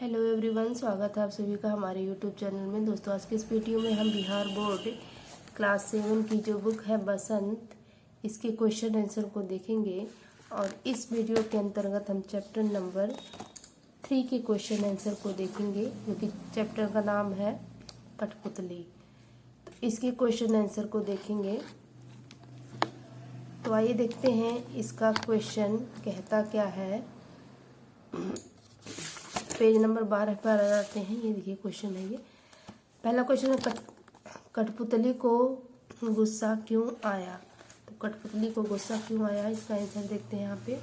Hello everyone, स्वागत है आप सभी का हमारे यूट्यूब चैनल में। दोस्तों, आज के इस वीडियो में हम बिहार बोर्ड क्लास 7 की जो बुक है बसंत, इसके क्वेश्चन आंसर को देखेंगे। और इस वीडियो के अंतर्गत हम चैप्टर नंबर 3 के क्वेश्चन आंसर को देखेंगे, जो कि चैप्टर का नाम है कठपुतली। तो इसके क्वेश्चन आंसर को देखेंगे। तो आइए देखते हैं इसका क्वेश्चन कहता क्या है। पेज नंबर 12 पर आ जाते हैं। ये देखिए क्वेश्चन है। ये पहला क्वेश्चन है, कठपुतली को गुस्सा क्यों आया। तो कठपुतली को गुस्सा क्यों आया, इसका आंसर देखते हैं यहाँ पे।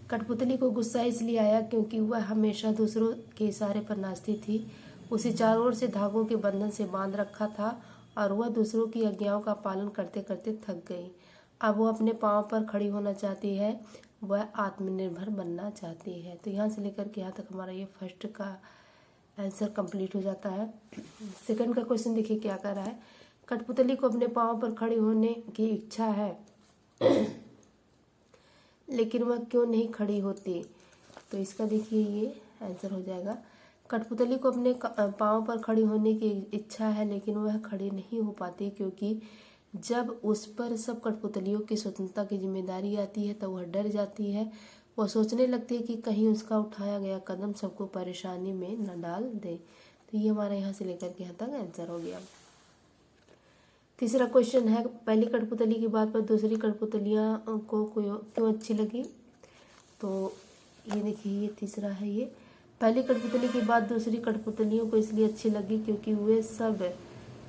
कठपुतली को गुस्सा इसलिए आया क्योंकि वह हमेशा दूसरों के इशारे पर नाचती थी। उसे चारों ओर से धागों के बंधन से बांध रखा था और वह दूसरों की आज्ञाओं का पालन करते करते थक गई। अब वह अपने पांव पर खड़ी होना चाहती है, वह आत्मनिर्भर बनना चाहती है। तो यहाँ से लेकर के यहाँ तक हमारा ये फर्स्ट का आंसर कंप्लीट हो जाता है। सेकंड का क्वेश्चन देखिए क्या कर रहा है। कठपुतली को अपने पांव पर खड़ी होने की इच्छा है लेकिन वह क्यों नहीं खड़ी होती। तो इसका देखिए ये आंसर हो जाएगा। कठपुतली को अपने पांव पर खड़ी होने की इच्छा है लेकिन वह खड़ी नहीं हो पाती क्योंकि जब उस पर सब कठपुतलियों की स्वतंत्रता की जिम्मेदारी आती है तो वह डर जाती है। वह सोचने लगती है कि कहीं उसका उठाया गया कदम सबको परेशानी में न डाल दे। तो ये हमारा यहाँ से लेकर के यहाँ तक आंसर हो गया। तीसरा क्वेश्चन है, पहली कठपुतली की बात पर दूसरी कठपुतलियाँ को क्यों अच्छी लगी। तो ये देखिए ये तीसरा है। ये पहली कठपुतली की बात दूसरी कठपुतलियों को इसलिए अच्छी लगी क्योंकि वे सब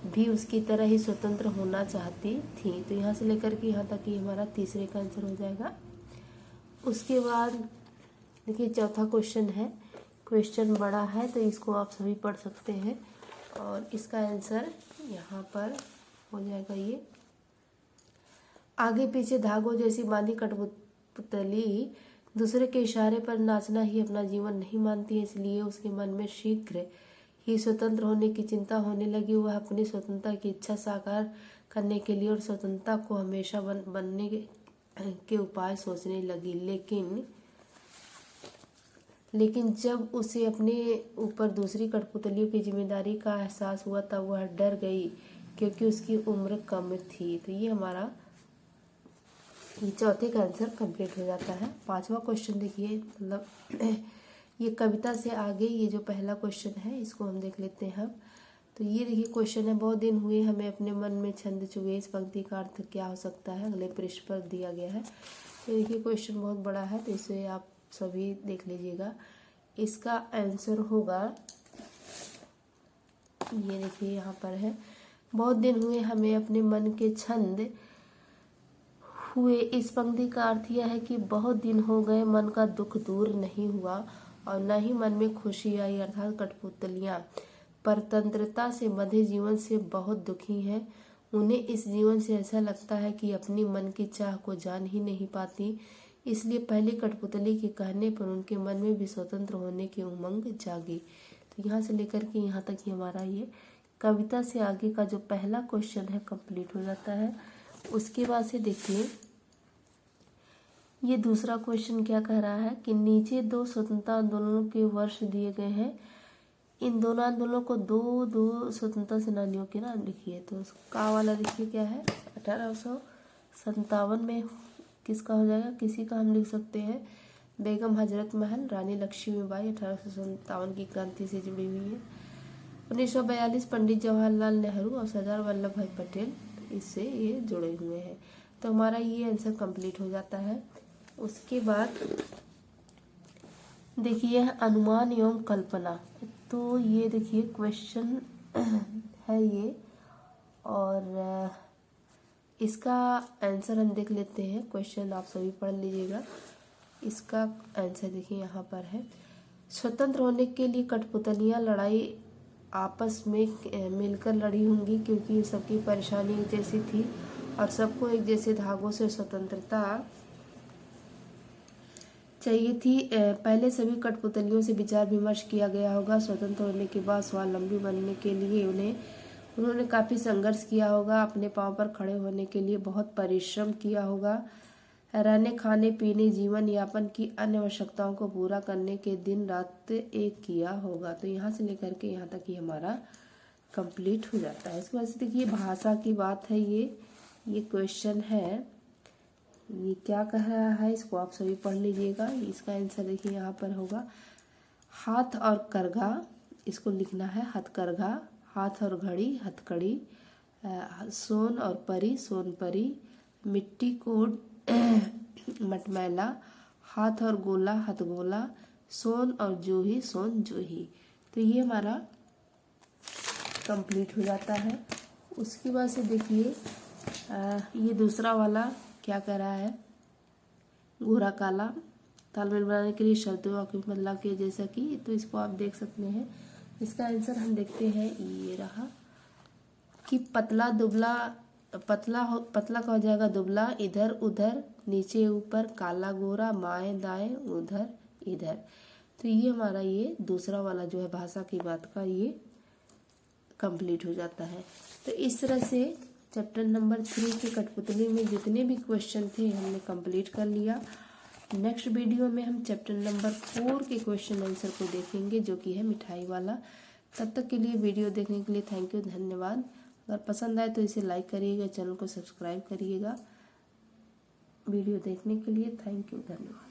भी उसकी तरह ही स्वतंत्र होना चाहती थी। तो यहाँ से लेकर के यहाँ तक ही हमारा तीसरे का आंसर हो जाएगा। उसके बाद देखिए चौथा क्वेश्चन है। क्वेश्चन बड़ा है तो इसको आप सभी पढ़ सकते हैं और इसका आंसर यहाँ पर हो जाएगा। ये आगे पीछे धागों जैसी बांधी कठपुतली दूसरे के इशारे पर नाचना ही अपना जीवन नहीं मानती है, इसलिए उसके मन में शीघ्र ही स्वतंत्र होने की चिंता होने लगी। वह अपनी स्वतंत्रता की इच्छा साकार करने के लिए और स्वतंत्रता को हमेशा बनने के उपाय सोचने लगी। लेकिन जब उसे अपने ऊपर दूसरी कठपुतलियों की जिम्मेदारी का एहसास हुआ तब वह डर गई क्योंकि उसकी उम्र कम थी। तो ये हमारा ये चौथे का आंसर कंप्लीट हो जाता है। पांचवा क्वेश्चन देखिए, मतलब ये कविता से आगे ये जो पहला क्वेश्चन है इसको हम देख लेते हैं। तो ये देखिए क्वेश्चन है, बहुत दिन हुए हमें अपने मन में छंद चुगे, इस पंक्ति का अर्थ क्या हो सकता है। अगले पृष्ठ पर दिया गया है। तो देखिए क्वेश्चन बहुत बड़ा है तो इसे आप सभी देख लीजिएगा। इसका आंसर होगा, ये देखिए यहाँ पर है, बहुत दिन हुए हमें अपने मन के छंद हुए। इस पंक्ति का अर्थ यह है कि बहुत दिन हो गए मन का दुख दूर नहीं हुआ और न ही मन में खुशी आई। अर्थात कठपुतलियाँ परतंत्रता से बंधे जीवन से बहुत दुखी हैं। उन्हें इस जीवन से ऐसा लगता है कि अपनी मन की चाह को जान ही नहीं पाती। इसलिए पहली कठपुतली के कहने पर उनके मन में भी स्वतंत्र होने की उमंग जागी। तो यहाँ से लेकर के यहाँ तक ही हमारा ये कविता से आगे का जो पहला क्वेश्चन है कंप्लीट हो जाता है। उसके बाद से देखिए ये दूसरा क्वेश्चन क्या कह रहा है कि नीचे दो स्वतंत्रता आंदोलनों के वर्ष दिए गए हैं। इन दोनों आंदोलनों को दो स्वतंत्रता सेनानियों के नाम लिखिए। तो का वाला देखिए क्या है, 1857 में किसका हो जाएगा, किसी का हम लिख सकते हैं बेगम हजरत महल रानी लक्ष्मीबाई 1857 की क्रांति से जुड़ी हुई है। 1942 पंडित जवाहरलाल नेहरू और सरदार वल्लभ भाई पटेल इससे ये जुड़े हुए हैं। तो हमारा ये आंसर कंप्लीट हो जाता है। उसके बाद देखिए अनुमान एवं कल्पना। तो ये देखिए क्वेश्चन है ये और इसका आंसर हम देख लेते हैं। क्वेश्चन आप सभी पढ़ लीजिएगा। इसका आंसर देखिए यहाँ पर है, स्वतंत्र होने के लिए कठपुतलियाँ लड़ाई आपस में मिलकर लड़ी होंगी क्योंकि सबकी परेशानी एक जैसी थी और सबको एक जैसे धागों से स्वतंत्रता चाहिए थी। पहले सभी कठपुतलियों से विचार विमर्श किया गया होगा। स्वतंत्र होने के बाद स्वावलंबी बनने के लिए उन्होंने काफ़ी संघर्ष किया होगा। अपने पांव पर खड़े होने के लिए बहुत परिश्रम किया होगा। रहने खाने पीने जीवन यापन की अन्य आवश्यकताओं को पूरा करने के दिन रात एक किया होगा। तो यहाँ से लेकर के यहाँ तक ही हमारा कंप्लीट हो जाता है। इसके बाद से देखिए भाषा की बात है, ये क्वेश्चन है, ये क्या कह रहा है इसको आप सभी पढ़ लीजिएगा। इसका आंसर देखिए यहाँ पर होगा हाथ और करघा, इसको लिखना है हथकरघा, हाथ और घड़ी हथकड़ी, सोन और परी सोनपरी, मिट्टी को मटमैला, हाथ और गोला हथगोला, सोन और जूही सोन जूही। तो ये हमारा कंप्लीट हो जाता है। उसके बाद से देखिए ये दूसरा वाला क्या कह रहा है, गोरा काला, तालमेल बनाने के लिए शब्दों वाक्य में बदलाव किए जैसा कि, तो इसको आप देख सकते हैं। इसका आंसर हम देखते हैं, ये रहा कि पतला दुबला, पतला का हो जाएगा दुबला, इधर उधर नीचे ऊपर, काला गोरा, बाएं दाएं उधर इधर। तो ये हमारा ये दूसरा वाला जो है भाषा की बात का ये कंप्लीट हो जाता है। तो इस तरह से चैप्टर नंबर 3 के कठपुतली में जितने भी क्वेश्चन थे हमने कंप्लीट कर लिया। नेक्स्ट वीडियो में हम चैप्टर नंबर 4 के क्वेश्चन आंसर को देखेंगे जो कि है मिठाई वाला। तब तक के लिए वीडियो देखने के लिए थैंक यू, धन्यवाद। अगर पसंद आए तो इसे लाइक करिएगा, चैनल को सब्सक्राइब करिएगा। वीडियो देखने के लिए थैंक यू, धन्यवाद।